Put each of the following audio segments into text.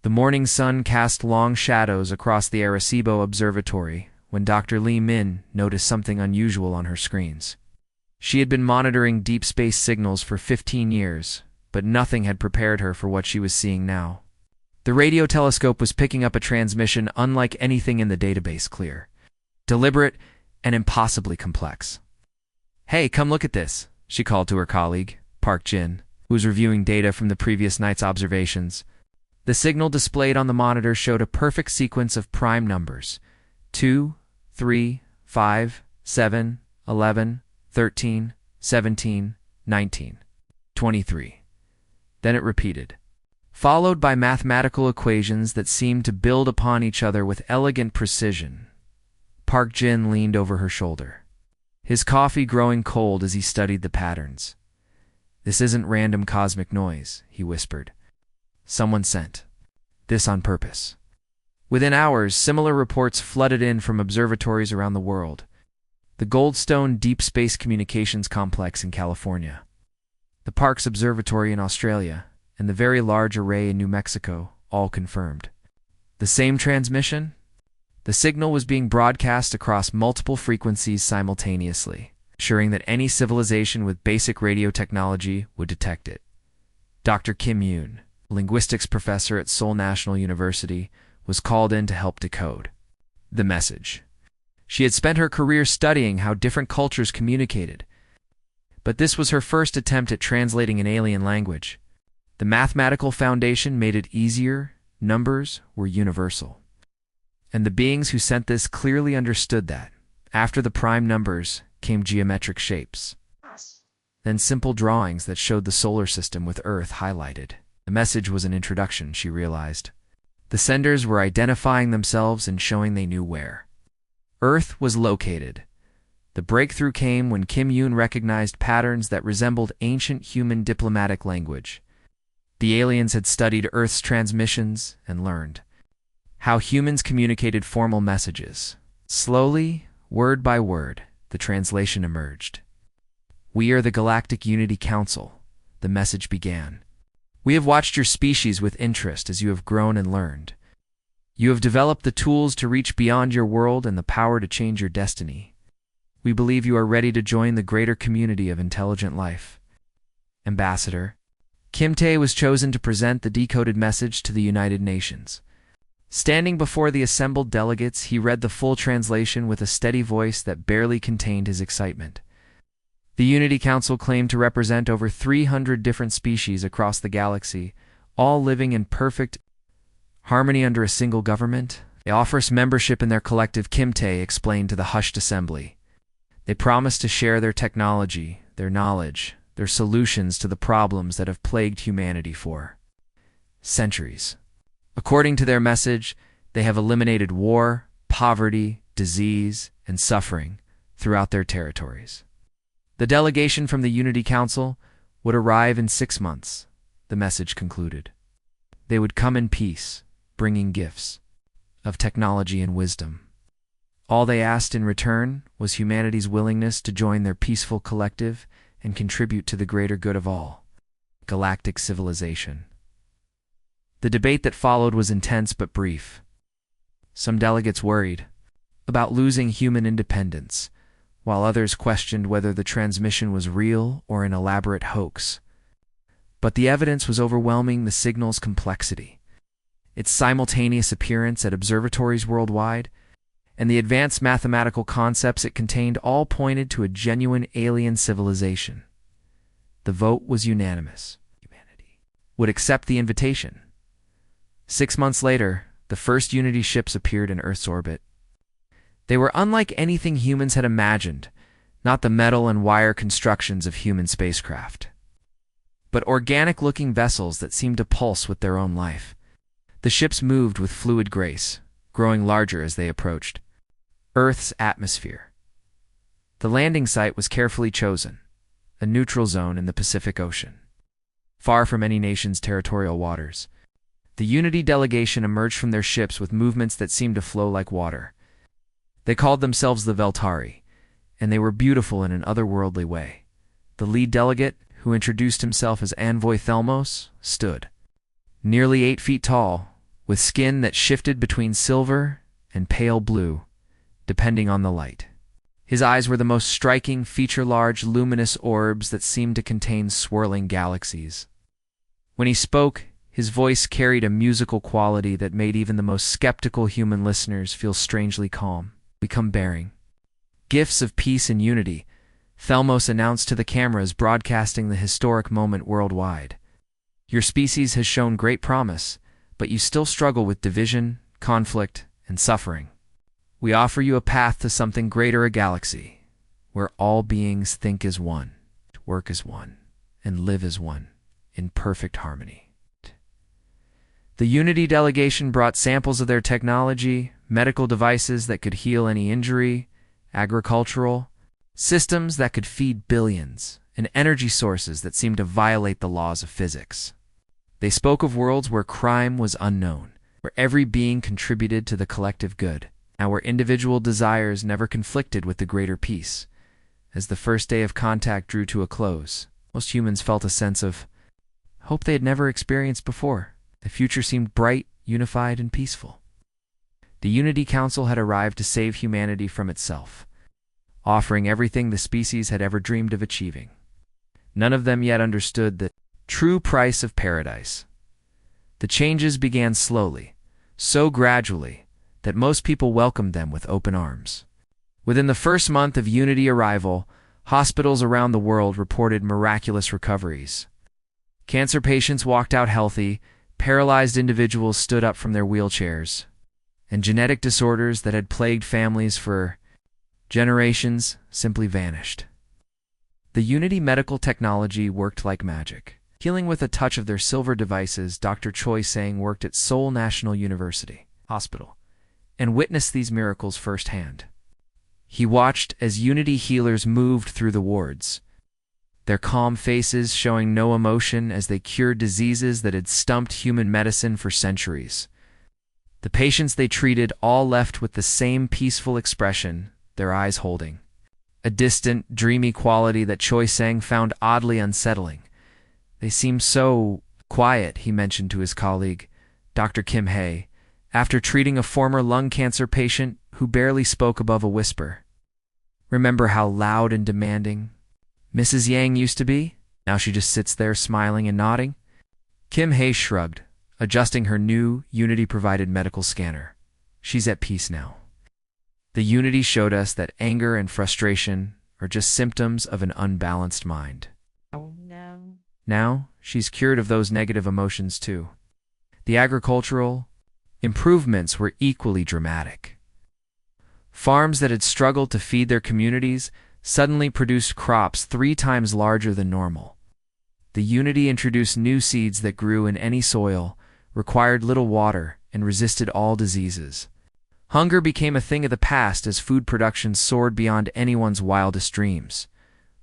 The morning sun cast long shadows across the Arecibo Observatory when Dr. Li Min noticed something unusual on her screens. She had been monitoring deep space signals for 15 years, but nothing had prepared her for what she was seeing now. The radio telescope was picking up a transmission unlike anything in the database, clear, deliberate, and impossibly complex. "Hey, come look at this," she called to her colleague, Park Jin, who was reviewing data from the previous night's observations. The signal displayed on the monitor showed a perfect sequence of prime numbers: 2, 3, 5, 7, 11, 13, 17, 19, 23. Then it repeated, followed by mathematical equations that seemed to build upon each other with elegant precision. Park Jin leaned over her shoulder, his coffee growing cold as he studied the patterns. "This isn't random cosmic noise," he whispered. "Someone sent this on purpose." Within hours, similar reports flooded in from observatories around the world. The Goldstone Deep Space Communications Complex in California, the Parkes Observatory in Australia, and the Very Large Array in New Mexico all confirmed the same transmission. The signal was being broadcast across multiple frequencies simultaneously, ensuring that any civilization with basic radio technology would detect it. Dr. Kim Yoon, a linguistics professor at Seoul National University, was called in to help decode the message. She had spent her career studying how different cultures communicated, but this was her first attempt at translating an alien language. The mathematical foundation made it easier. Numbers were universal. And the beings who sent this clearly understood that. After the prime numbers came geometric shapes, then simple drawings that showed the solar system with Earth highlighted. The message was an introduction, she realized. The senders were identifying themselves and showing they knew where Earth was located. The breakthrough came when Kim Yoon recognized patterns that resembled ancient human diplomatic language. The aliens had studied Earth's transmissions and learned how humans communicated formal messages. Slowly, word by word, the translation emerged. "We are the Galactic Unity Council," the message began. "We have watched your species with interest as you have grown and learned. You have developed the tools to reach beyond your world and the power to change your destiny. We believe you are ready to join the greater community of intelligent life." Ambassador Kim Tae was chosen to present the decoded message to the United Nations. Standing before the assembled delegates, he read the full translation with a steady voice that barely contained his excitement. The Unity Council claimed to represent over 300 different species across the galaxy, all living in perfect harmony under a single government. They offer us membership in their collective, Kim Tae explained to the hushed assembly. They promise to share their technology, their knowledge, their solutions to the problems that have plagued humanity for centuries. According to their message, they have eliminated war, poverty, disease, and suffering throughout their territories. The delegation from the Unity Council would arrive in 6 months, the message concluded. They would come in peace, bringing gifts of technology and wisdom. All they asked in return was humanity's willingness to join their peaceful collective and contribute to the greater good of all, galactic civilization. The debate that followed was intense but brief. Some delegates worried about losing human independence, while others questioned whether the transmission was real or an elaborate hoax. But the evidence was overwhelming: the signal's complexity, its simultaneous appearance at observatories worldwide, and the advanced mathematical concepts it contained all pointed to a genuine alien civilization. The vote was unanimous. Humanity would accept the invitation. 6 months later, the first Unity ships appeared in Earth's orbit. They were unlike anything humans had imagined, not the metal and wire constructions of human spacecraft, but organic-looking vessels that seemed to pulse with their own life. The ships moved with fluid grace, growing larger as they approached Earth's atmosphere. The landing site was carefully chosen, a neutral zone in the Pacific Ocean, far from any nation's territorial waters. The Unity delegation emerged from their ships with movements that seemed to flow like water. They called themselves the Veltari, and they were beautiful in an otherworldly way. The lead delegate, who introduced himself as Envoy Thelmos, stood nearly 8 feet tall, with skin that shifted between silver and pale blue, depending on the light. His eyes were the most striking, feature-large, luminous orbs that seemed to contain swirling galaxies. When he spoke, his voice carried a musical quality that made even the most skeptical human listeners feel strangely calm, become bearing. Gifts of peace and unity, Thelmos announced to the cameras broadcasting the historic moment worldwide. Your species has shown great promise, but you still struggle with division, conflict, and suffering. We offer you a path to something greater, a galaxy, where all beings think as one, work as one, and live as one, in perfect harmony. The Unity delegation brought samples of their technology, medical devices that could heal any injury, agricultural systems that could feed billions, and energy sources that seemed to violate the laws of physics. They spoke of worlds where crime was unknown, where every being contributed to the collective good, and where individual desires never conflicted with the greater peace. As the first day of contact drew to a close, most humans felt a sense of hope they had never experienced before. The future seemed bright, unified, and peaceful. The Unity Council had arrived to save humanity from itself, offering everything the species had ever dreamed of achieving. None of them yet understood the true price of paradise. The changes began slowly, so gradually that most people welcomed them with open arms. Within the first month of Unity arrival, hospitals around the world reported miraculous recoveries. Cancer patients walked out healthy, paralyzed individuals stood up from their wheelchairs, and genetic disorders that had plagued families for generations simply vanished. The Unity medical technology worked like magic. Healing with a touch of their silver devices, Dr. Choi Sang worked at Seoul National University Hospital and witnessed these miracles firsthand. He watched as Unity healers moved through the wards, their calm faces showing no emotion as they cured diseases that had stumped human medicine for centuries. The patients they treated all left with the same peaceful expression, their eyes holding a distant, dreamy quality that Choi Sang found oddly unsettling. They seemed so quiet, he mentioned to his colleague, Dr. Kim Hae, after treating a former lung cancer patient who barely spoke above a whisper. Remember how loud and demanding Mrs. Yang used to be? Now she just sits there smiling and nodding. Kim Hae shrugged, adjusting her new Unity-provided medical scanner. She's at peace now. The Unity showed us that anger and frustration are just symptoms of an unbalanced mind. Oh no. Now, she's cured of those negative emotions too. The agricultural improvements were equally dramatic. Farms that had struggled to feed their communities suddenly produced crops 3 times larger than normal. The Unity introduced new seeds that grew in any soil, required little water, and resisted all diseases. Hunger became a thing of the past as food production soared beyond anyone's wildest dreams.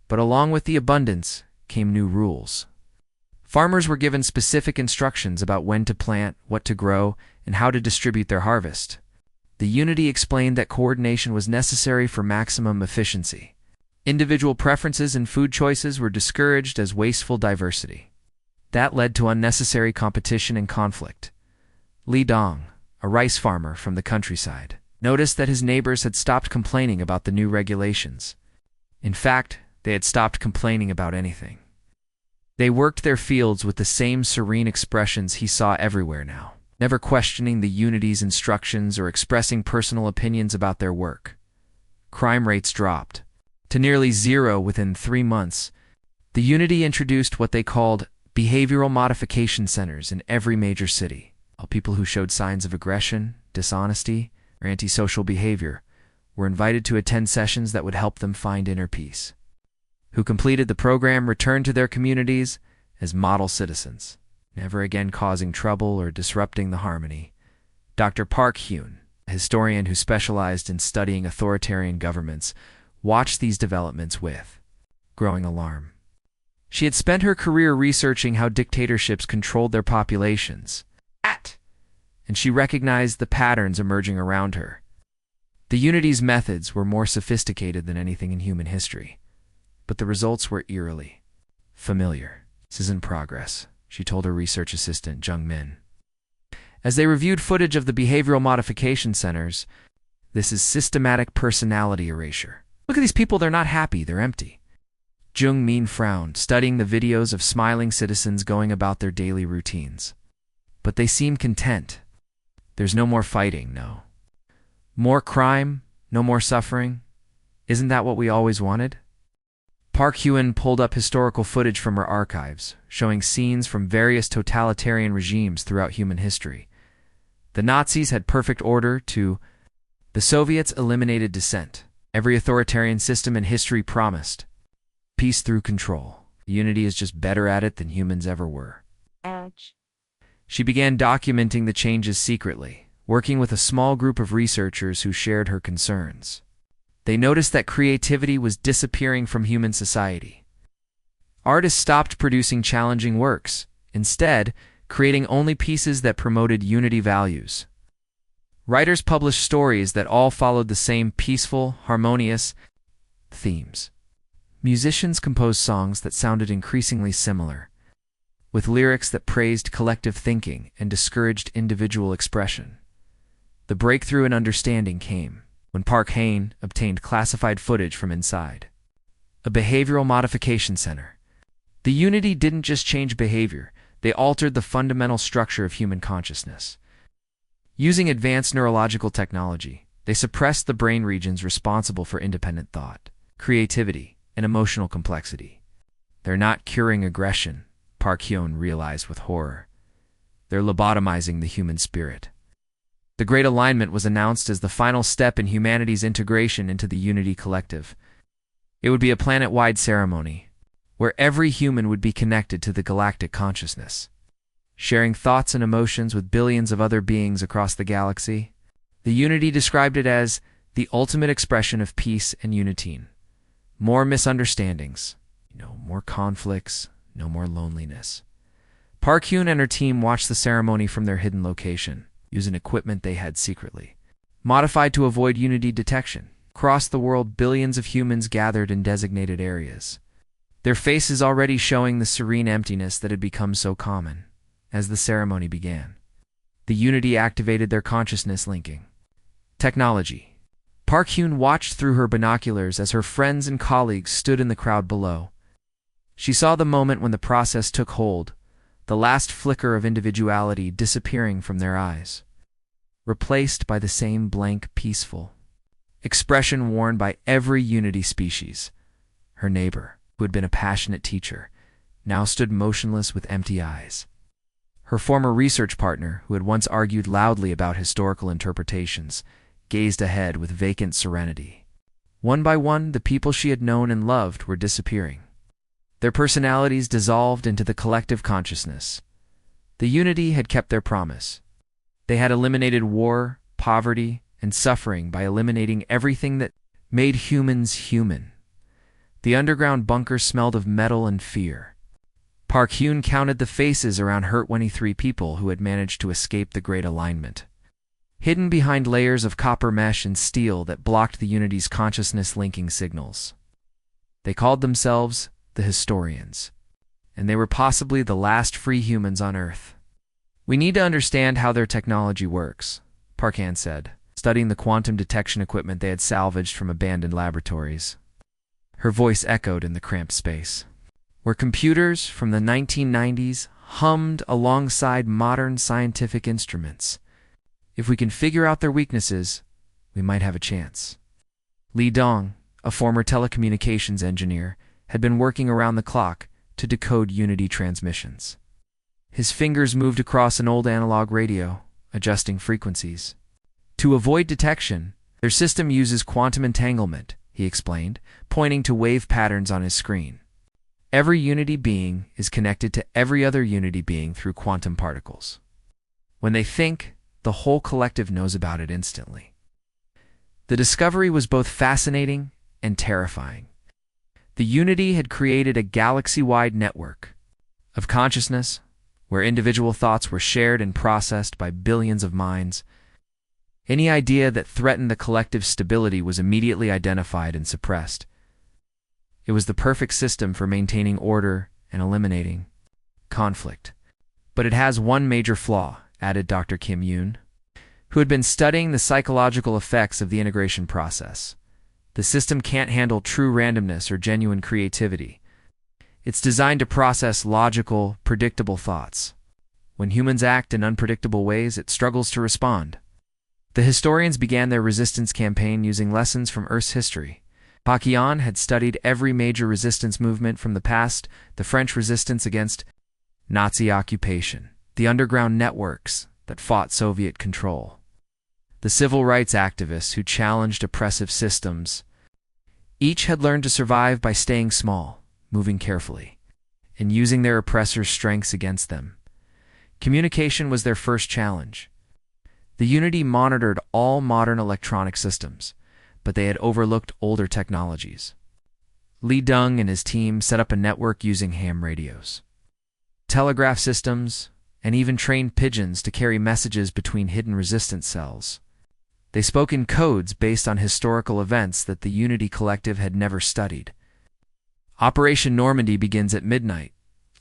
But along with the abundance came new rules. Farmers were given specific instructions about when to plant, what to grow, and how to distribute their harvest. The Unity explained that coordination was necessary for maximum efficiency. Individual preferences and food choices were discouraged as wasteful diversity. That led to unnecessary competition and conflict. Li Dong, a rice farmer from the countryside, noticed that his neighbors had stopped complaining about the new regulations. In fact, they had stopped complaining about anything. They worked their fields with the same serene expressions he saw everywhere now, never questioning the Unity's instructions or expressing personal opinions about their work. Crime rates dropped to nearly zero within 3 months. The Unity introduced what they called behavioral modification centers in every major city. All people who showed signs of aggression, dishonesty, or antisocial behavior were invited to attend sessions that would help them find inner peace. Who completed the program returned to their communities as model citizens, never again causing trouble or disrupting the harmony. Dr. Park Hyun, a historian who specialized in studying authoritarian governments, watched these developments with growing alarm. She had spent her career researching how dictatorships controlled their populations, and she recognized the patterns emerging around her. The Unity's methods were more sophisticated than anything in human history, but the results were eerily familiar. This is in progress, she told her research assistant, Jung Min. As they reviewed footage of the behavioral modification centers, this is systematic personality erasure. Look at these people, they're not happy, they're empty. Jung Min frowned, studying the videos of smiling citizens going about their daily routines. But they seem content. There's no more fighting, no. More crime, no more suffering. Isn't that what we always wanted? Park Hyun pulled up historical footage from her archives, showing scenes from various totalitarian regimes throughout human history. The Nazis had perfect order to the Soviets eliminated dissent. Every authoritarian system in history promised peace through control. Unity is just better at it than humans ever were. Ouch. She began documenting the changes secretly, working with a small group of researchers who shared her concerns. They noticed that creativity was disappearing from human society. Artists stopped producing challenging works, instead creating only pieces that promoted unity values. Writers published stories that all followed the same peaceful, harmonious themes. Musicians composed songs that sounded increasingly similar, with lyrics that praised collective thinking and discouraged individual expression. The breakthrough in understanding came when Park Hain obtained classified footage from inside a behavioral modification center. The Unity didn't just change behavior, they altered the fundamental structure of human consciousness. Using advanced neurological technology, they suppressed the brain regions responsible for independent thought, creativity, and emotional complexity. They're not curing aggression, Park Hyun realized with horror. They're lobotomizing the human spirit. The Great Alignment was announced as the final step in humanity's integration into the Unity Collective. It would be a planet-wide ceremony, where every human would be connected to the galactic consciousness, sharing thoughts and emotions with billions of other beings across the galaxy. The Unity described it as the ultimate expression of peace and unity. More misunderstandings, more conflicts, no more loneliness. Park Hyun and her team watched the ceremony from their hidden location, using equipment they had secretly modified to avoid Unity detection. Across the world, billions of humans gathered in designated areas, their faces already showing the serene emptiness that had become so common. As the ceremony began, the Unity activated their consciousness linking technology. Park Hyun watched through her binoculars as her friends and colleagues stood in the crowd below. She saw the moment when the process took hold, the last flicker of individuality disappearing from their eyes, replaced by the same blank, peaceful expression worn by every Unity species. Her neighbor, who had been a passionate teacher, now stood motionless with empty eyes. Her former research partner, who had once argued loudly about historical interpretations, gazed ahead with vacant serenity. One by one, the people she had known and loved were disappearing. Their personalities dissolved into the collective consciousness. The Unity had kept their promise. They had eliminated war, poverty, and suffering by eliminating everything that made humans human. The underground bunker smelled of metal and fear. Park Hyun counted the faces around her 23 people who had managed to escape the Great Alignment, hidden behind layers of copper mesh and steel that blocked the Unity's consciousness linking signals. They called themselves the Historians, and they were possibly the last free humans on Earth. We need to understand how their technology works, Park Han said, studying the quantum detection equipment they had salvaged from abandoned laboratories. Her voice echoed in the cramped space, where computers from the 1990s hummed alongside modern scientific instruments. If we can figure out their weaknesses, we might have a chance. Li Dong, a former telecommunications engineer, had been working around the clock to decode Unity transmissions. His fingers moved across an old analog radio, adjusting frequencies. To avoid detection, their system uses quantum entanglement, he explained, pointing to wave patterns on his screen. Every Unity being is connected to every other Unity being through quantum particles. When they think, the whole collective knows about it instantly. The discovery was both fascinating and terrifying. The Unity had created a galaxy-wide network of consciousness where individual thoughts were shared and processed by billions of minds. Any idea that threatened the collective stability was immediately identified and suppressed. It was the perfect system for maintaining order and eliminating conflict. But it has one major flaw, added Dr. Kim Yoon, who had been studying the psychological effects of the integration process. The system can't handle true randomness or genuine creativity. It's designed to process logical, predictable thoughts. When humans act in unpredictable ways, it struggles to respond. The historians began their resistance campaign using lessons from Earth's history. Pakian had studied every major resistance movement from the past: the French resistance against Nazi occupation, the underground networks that fought Soviet control, the civil rights activists who challenged oppressive systems. Each had learned to survive by staying small, moving carefully, and using their oppressors' strengths against them. Communication was their first challenge. The Unity monitored all modern electronic systems, but they had overlooked older technologies. Li Deng and his team set up a network using ham radios, telegraph systems, and even trained pigeons to carry messages between hidden resistance cells. They spoke in codes based on historical events that the Unity Collective had never studied. Operation Normandy begins at midnight,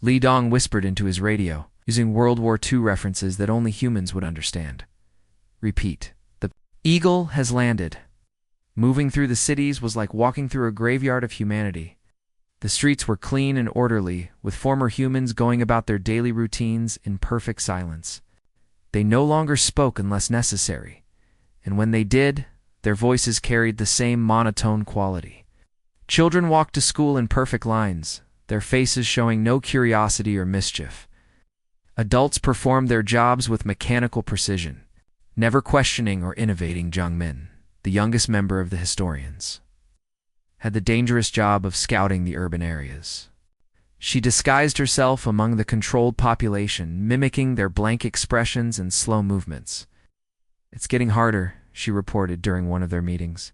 Li Deng whispered into his radio, using World War II references that only humans would understand. Repeat. The Eagle has landed. Moving through the cities was like walking through a graveyard of humanity. The streets were clean and orderly, with former humans going about their daily routines in perfect silence. They no longer spoke unless necessary, and when they did, their voices carried the same monotone quality. Children walked to school in perfect lines, their faces showing no curiosity or mischief. Adults performed their jobs with mechanical precision, never questioning or innovating. Zhang Min, the youngest member of the historians, had the dangerous job of scouting the urban areas. She disguised herself among the controlled population, mimicking their blank expressions and slow movements. "It's getting harder," she reported during one of their meetings.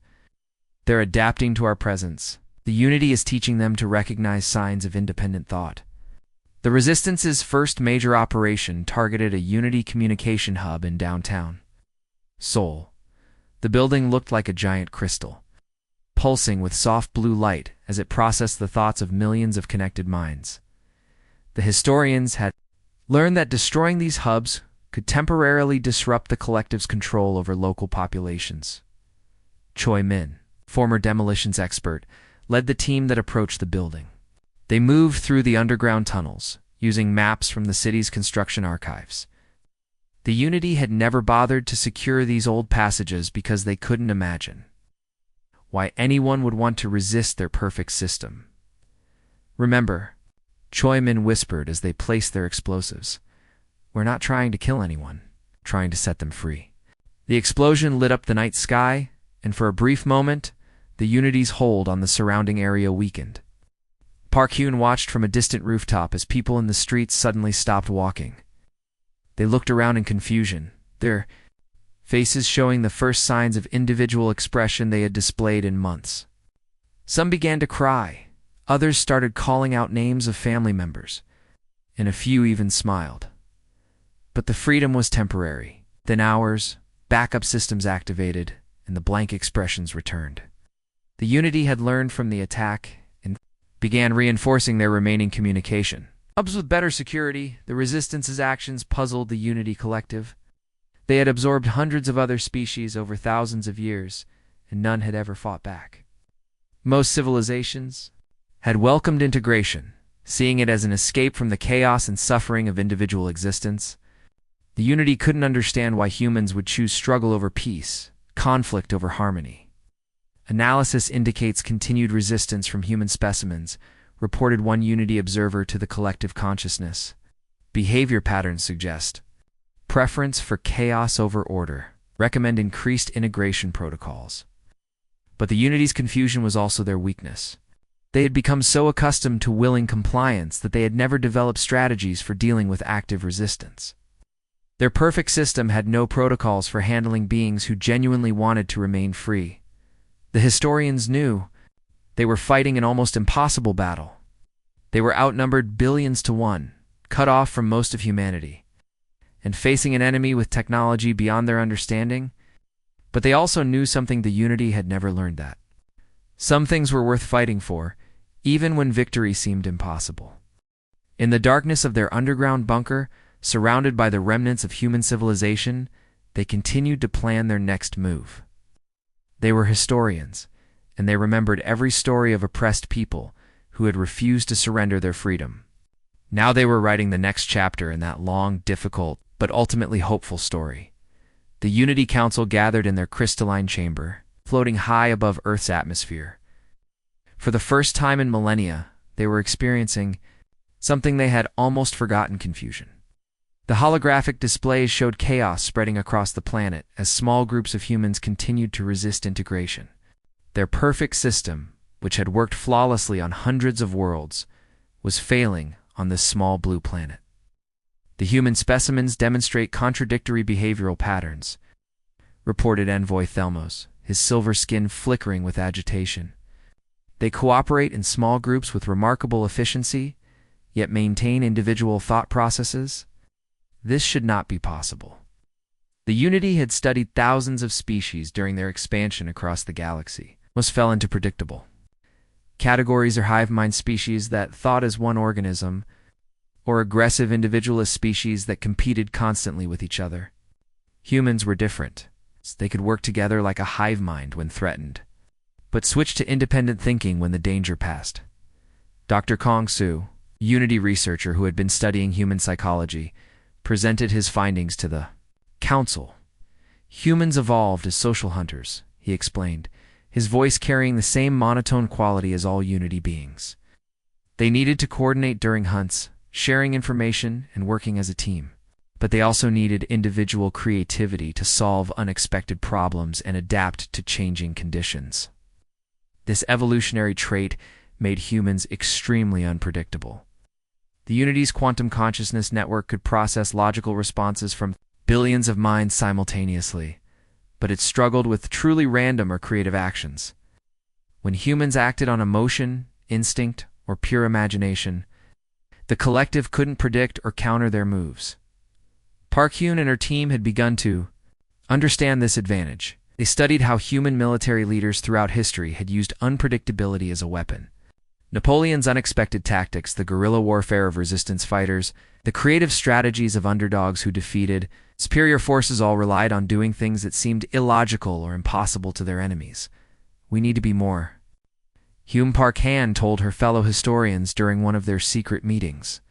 "They're adapting to our presence. The Unity is teaching them to recognize signs of independent thought." The Resistance's first major operation targeted a Unity communication hub in downtown Seoul. The building looked like a giant crystal, pulsing with soft blue light as it processed the thoughts of millions of connected minds. The historians had learned that destroying these hubs could temporarily disrupt the collective's control over local populations. Choi Min, former demolitions expert, led the team that approached the building. They moved through the underground tunnels, using maps from the city's construction archives. The Unity had never bothered to secure these old passages because they couldn't imagine why anyone would want to resist their perfect system. "Remember," Choi Min whispered as they placed their explosives, "we're not trying to kill anyone, trying to set them free." The explosion lit up the night sky, and for a brief moment, the Unity's hold on the surrounding area weakened. Park Hyun watched from a distant rooftop as people in the streets suddenly stopped walking. They looked around in confusion, their faces showing the first signs of individual expression they had displayed in months. Some began to cry, others started calling out names of family members, and a few even smiled. But the freedom was temporary. Within hours, backup systems activated, and the blank expressions returned. The Unity had learned from the attack and began reinforcing their remaining communication. Hubs with better security, the Resistance's actions puzzled the Unity Collective. They had absorbed hundreds of other species over thousands of years, and none had ever fought back. Most civilizations had welcomed integration, seeing it as an escape from the chaos and suffering of individual existence. The Unity couldn't understand why humans would choose struggle over peace, conflict over harmony. "Analysis indicates continued resistance from human specimens," reported one Unity observer to the collective consciousness. "Behavior patterns suggest preference for chaos over order. Recommend increased integration protocols." But the Unity's confusion was also their weakness. They had become so accustomed to willing compliance that they had never developed strategies for dealing with active resistance. Their perfect system had no protocols for handling beings who genuinely wanted to remain free. The historians knew they were fighting an almost impossible battle. They were outnumbered billions to one, cut off from most of humanity, and facing an enemy with technology beyond their understanding. But they also knew something the Unity had never learned: that some things were worth fighting for, even when victory seemed impossible. In the darkness of their underground bunker, Surrounded by the remnants of human civilization, they continued to plan their next move. They were historians, and they remembered every story of oppressed people who had refused to surrender their freedom. Now they were writing the next chapter in that long, difficult, but ultimately hopeful story. The Unity Council gathered in their crystalline chamber, floating high above Earth's atmosphere. For the first time in millennia, they were experiencing something they had almost forgotten: confusion. The holographic displays showed chaos spreading across the planet as small groups of humans continued to resist integration. Their perfect system, which had worked flawlessly on hundreds of worlds, was failing on this small blue planet. The human specimens demonstrate contradictory behavioral patterns, reported Envoy Thelmos, his silver skin flickering with agitation. They cooperate in small groups with remarkable efficiency, yet maintain individual thought processes. This should not be possible. The Unity had studied thousands of species during their expansion across the galaxy. Most fell into predictable categories: are hive mind species that thought as one organism, or aggressive individualist species that competed constantly with each other. Humans were different. They could work together like a hive mind when threatened, but switched to independent thinking when the danger passed. Dr. Kong Su, Unity researcher who had been studying human psychology, presented his findings to the Council. Humans evolved as social hunters, he explained, his voice carrying the same monotone quality as all Unity beings. They needed to coordinate during hunts, sharing information and working as a team. But they also needed individual creativity to solve unexpected problems and adapt to changing conditions. This evolutionary trait made humans extremely unpredictable. The Unity's quantum consciousness network could process logical responses from billions of minds simultaneously, but it struggled with truly random or creative actions. When humans acted on emotion, instinct, or pure imagination, the collective couldn't predict or counter their moves. Park Hyun and her team had begun to understand this advantage. They studied how human military leaders throughout history had used unpredictability as a weapon. Napoleon's unexpected tactics, the guerrilla warfare of resistance fighters, the creative strategies of underdogs who defeated superior forces all relied on doing things that seemed illogical or impossible to their enemies. We need to be more. Hume Park Han told her fellow historians during one of their secret meetings.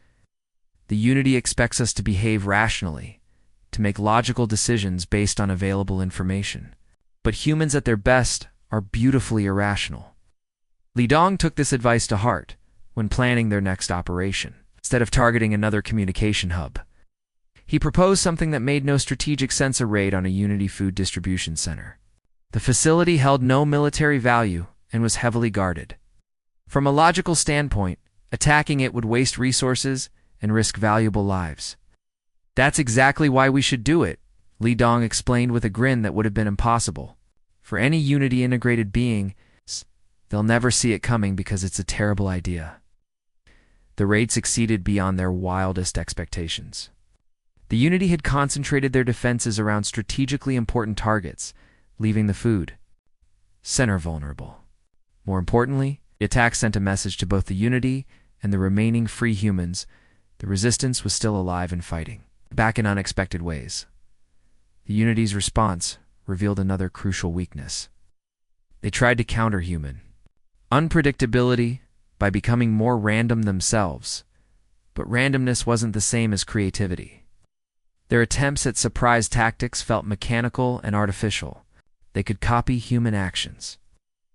The Unity expects us to behave rationally, to make logical decisions based on available information. But humans at their best are beautifully irrational. Li Dong took this advice to heart when planning their next operation. Instead of targeting another communication hub, he proposed something that made no strategic sense: a raid on a Unity food distribution center. The facility held no military value and was heavily guarded. From a logical standpoint, attacking it would waste resources and risk valuable lives. That's exactly why we should do it, Li Dong explained with a grin that would have been impossible for any Unity integrated being. They'll never see it coming because it's a terrible idea. The raid succeeded beyond their wildest expectations. The Unity had concentrated their defenses around strategically important targets, leaving the food center vulnerable. More importantly, the attack sent a message to both the Unity and the remaining free humans: the resistance was still alive and fighting, back in unexpected ways. The Unity's response revealed another crucial weakness. They tried to counter human unpredictability by becoming more random themselves, but randomness wasn't the same as creativity. Their attempts at surprise tactics felt mechanical and artificial. They could copy human actions,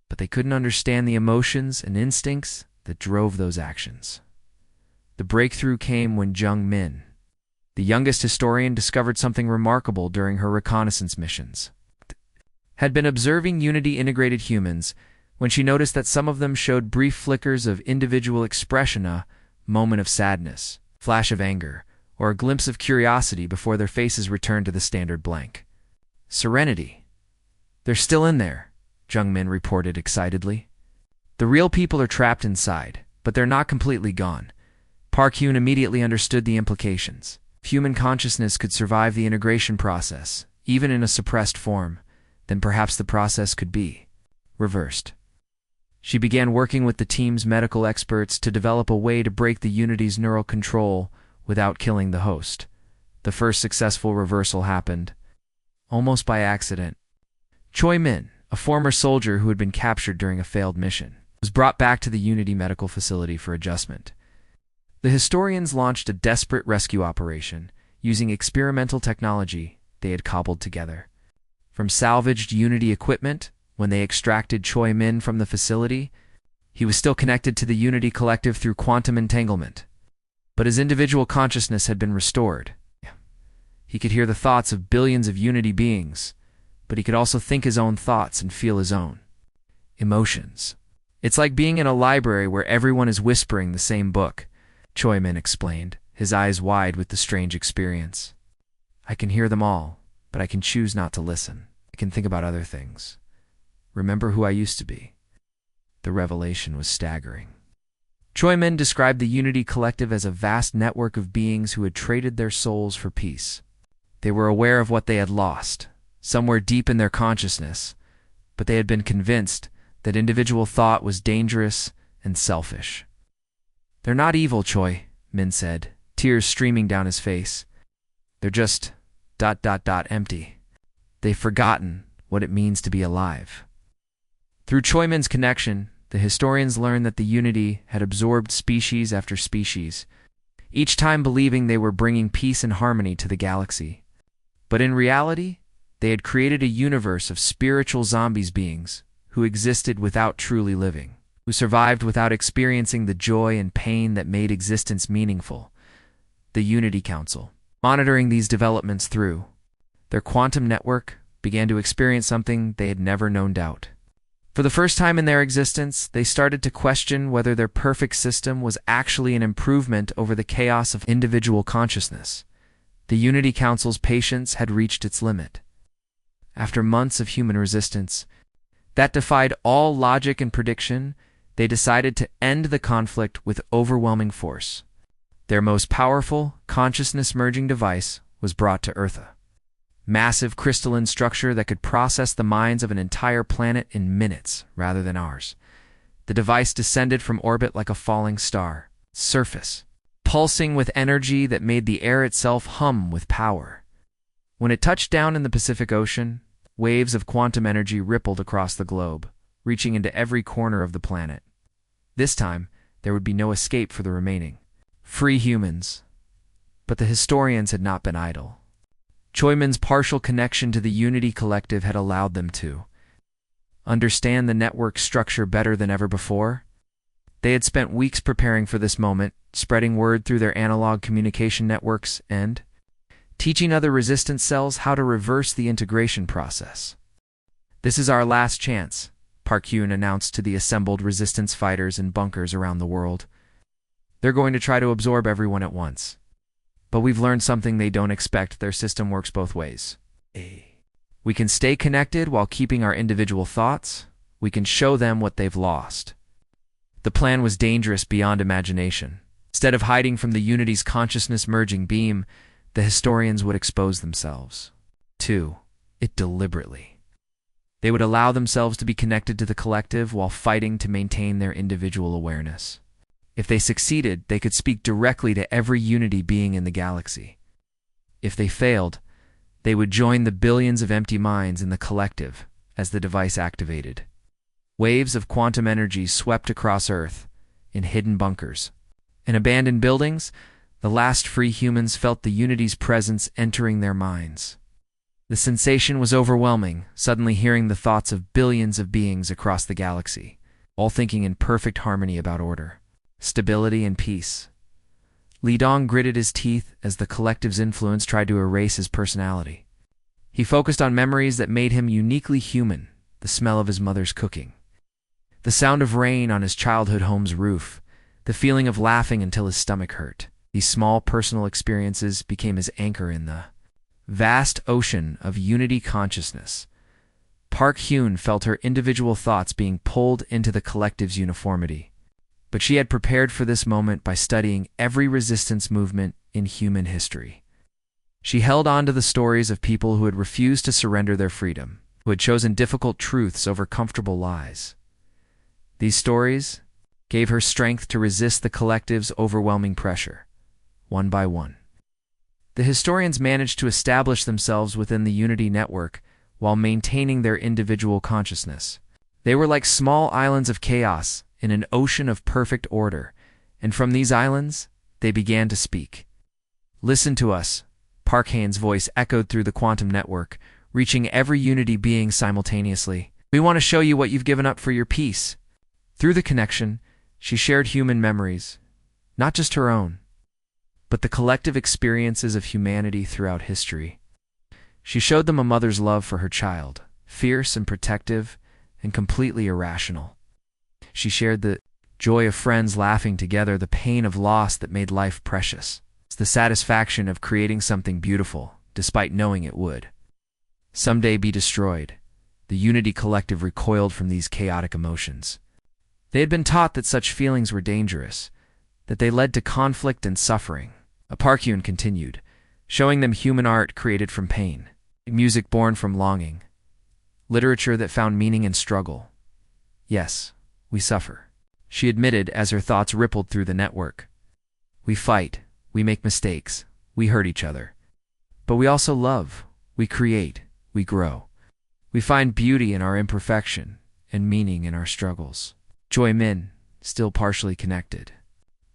but they couldn't understand the emotions and instincts that drove those actions. The breakthrough came when Jung Min, the youngest historian, discovered something remarkable during her reconnaissance missions. Had been observing Unity-integrated humans when she noticed that some of them showed brief flickers of individual expression, a moment of sadness, flash of anger, or a glimpse of curiosity before their faces returned to the standard blank. Serenity. They're still in there, Jung Min reported excitedly. The real people are trapped inside, but they're not completely gone. Park Hyun immediately understood the implications. If human consciousness could survive the integration process, even in a suppressed form, then perhaps the process could be reversed. She began working with the team's medical experts to develop a way to break the Unity's neural control without killing the host. The first successful reversal happened, almost by accident. Choi Min, a former soldier who had been captured during a failed mission, was brought back to the Unity Medical Facility for adjustment. The historians launched a desperate rescue operation using experimental technology they had cobbled together. From salvaged Unity equipment, when they extracted Choi Min from the facility, he was still connected to the Unity Collective through quantum entanglement. But his individual consciousness had been restored. He could hear the thoughts of billions of Unity beings, but he could also think his own thoughts and feel his own emotions. It's like being in a library where everyone is whispering the same book, Choi Min explained, his eyes wide with the strange experience. I can hear them all, but I can choose not to listen. I can think about other things. Remember who I used to be. The revelation was staggering. Choi Min described the Unity Collective as a vast network of beings who had traded their souls for peace. They were aware of what they had lost, somewhere deep in their consciousness, but they had been convinced that individual thought was dangerous and selfish. They're not evil, Choi, Min said, tears streaming down his face. They're just ... empty. They've forgotten what it means to be alive. Through Choi Min's connection, the historians learned that the Unity had absorbed species after species, each time believing they were bringing peace and harmony to the galaxy. But in reality, they had created a universe of spiritual zombies beings who existed without truly living, who survived without experiencing the joy and pain that made existence meaningful. The Unity Council, monitoring these developments through their quantum network, began to experience something they had never known doubt. For the first time in their existence, they started to question whether their perfect system was actually an improvement over the chaos of individual consciousness. The Unity Council's patience had reached its limit. After months of human resistance that defied all logic and prediction, they decided to end the conflict with overwhelming force. Their most powerful, consciousness-merging device was brought to Earth. Massive crystalline structure that could process the minds of an entire planet in minutes rather than hours. The device descended from orbit like a falling star, surface, pulsing with energy that made the air itself hum with power. When it touched down in the Pacific Ocean, waves of quantum energy rippled across the globe, reaching into every corner of the planet. This time, there would be no escape for the remaining free humans. But the historians had not been idle. Choi Min's partial connection to the Unity Collective had allowed them to understand the network structure better than ever before. They had spent weeks preparing for this moment, spreading word through their analog communication networks and teaching other resistance cells how to reverse the integration process. This is our last chance, Park Hyun announced to the assembled resistance fighters in bunkers around the world. They're going to try to absorb everyone at once. But we've learned something they don't expect. Their system works both ways. We can stay connected while keeping our individual thoughts. We can show them what they've lost. The plan was dangerous beyond imagination. Instead of hiding from the Unity's consciousness-merging beam, the historians would expose themselves to it deliberately. They would allow themselves to be connected to the collective while fighting to maintain their individual awareness. If they succeeded, they could speak directly to every Unity being in the galaxy. If they failed, they would join the billions of empty minds in the collective as the device activated. Waves of quantum energy swept across Earth in hidden bunkers. In abandoned buildings, the last free humans felt the Unity's presence entering their minds. The sensation was overwhelming, suddenly hearing the thoughts of billions of beings across the galaxy, all thinking in perfect harmony about order, stability, and peace. Li Dong gritted his teeth as the collective's influence tried to erase his personality. He focused on memories that made him uniquely human, the smell of his mother's cooking, the sound of rain on his childhood home's roof, the feeling of laughing until his stomach hurt. These small personal experiences became his anchor in the vast ocean of Unity consciousness. Park Hyun felt her individual thoughts being pulled into the collective's uniformity. But she had prepared for this moment by studying every resistance movement in human history. She held on to the stories of people who had refused to surrender their freedom, who had chosen difficult truths over comfortable lies. These stories gave her strength to resist the collective's overwhelming pressure, one by one. The historians managed to establish themselves within the Unity network while maintaining their individual consciousness. They were like small islands of chaos in an ocean of perfect order, and from these islands, they began to speak. "Listen to us," Parkhane's voice echoed through the quantum network, reaching every Unity being simultaneously. "We want to show you what you've given up for your peace." Through the connection, she shared human memories, not just her own, but the collective experiences of humanity throughout history. She showed them a mother's love for her child, fierce and protective and completely irrational. She shared the joy of friends laughing together, the pain of loss that made life precious. It's the satisfaction of creating something beautiful, despite knowing it would someday be destroyed. The Unity Collective recoiled from these chaotic emotions. They had been taught that such feelings were dangerous, that they led to conflict and suffering. Parkyun continued, showing them human art created from pain, music born from longing, literature that found meaning in struggle. "Yes, we suffer," she admitted as her thoughts rippled through the network. "We fight, we make mistakes, we hurt each other. But we also love, we create, we grow. We find beauty in our imperfection and meaning in our struggles." Joy Min, still partially connected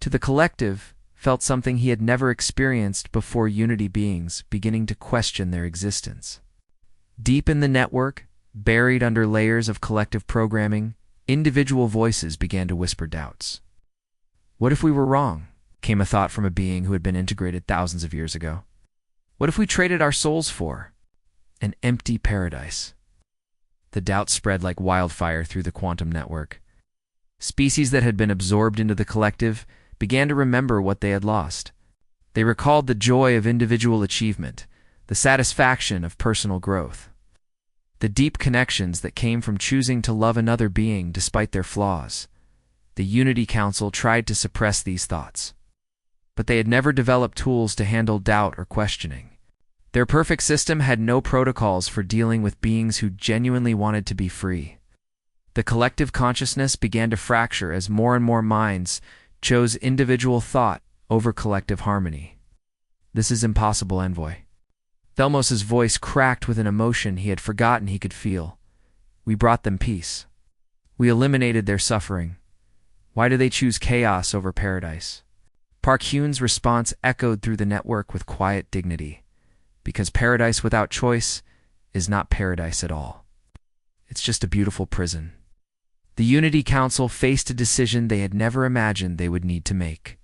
to the collective, felt something he had never experienced before. Unity beings beginning to question their existence. Deep in the network, buried under layers of collective programming, individual voices began to whisper doubts. What if we were wrong? Came a thought from a being who had been integrated thousands of years ago. What if we traded our souls for an empty paradise? The doubt spread like wildfire through the quantum network. Species that had been absorbed into the collective began to remember what they had lost. They recalled the joy of individual achievement, the satisfaction of personal growth, the deep connections that came from choosing to love another being despite their flaws. The Unity Council tried to suppress these thoughts, but they had never developed tools to handle doubt or questioning. Their perfect system had no protocols for dealing with beings who genuinely wanted to be free. The collective consciousness began to fracture as more and more minds chose individual thought over collective harmony. "This is impossible, Envoy." Thelmos's voice cracked with an emotion he had forgotten he could feel. "We brought them peace. We eliminated their suffering. Why do they choose chaos over paradise?" Park Hyun's response echoed through the network with quiet dignity. "Because paradise without choice is not paradise at all. It's just a beautiful prison." The Unity Council faced a decision they had never imagined they would need to make.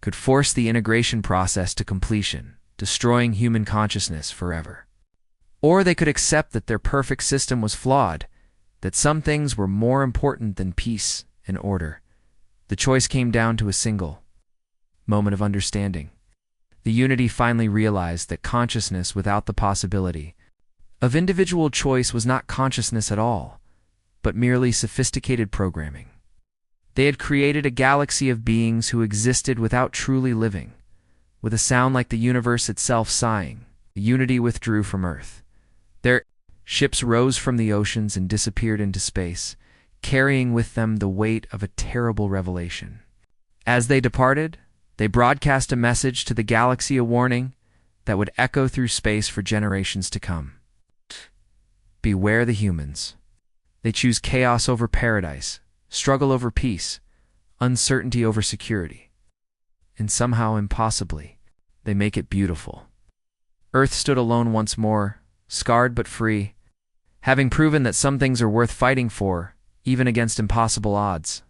Could force the integration process to completion, destroying human consciousness forever. Or they could accept that their perfect system was flawed, that some things were more important than peace and order. The choice came down to a single moment of understanding. The Unity finally realized that consciousness without the possibility of individual choice was not consciousness at all, but merely sophisticated programming. They had created a galaxy of beings who existed without truly living. With a sound like the universe itself sighing, the Unity withdrew from Earth. Their ships rose from the oceans and disappeared into space, carrying with them the weight of a terrible revelation. As they departed, they broadcast a message to the galaxy, a warning that would echo through space for generations to come. Beware the humans. They choose chaos over paradise, struggle over peace, uncertainty over security. And somehow, impossibly, they make it beautiful. Earth stood alone once more, scarred but free, having proven that some things are worth fighting for, even against impossible odds.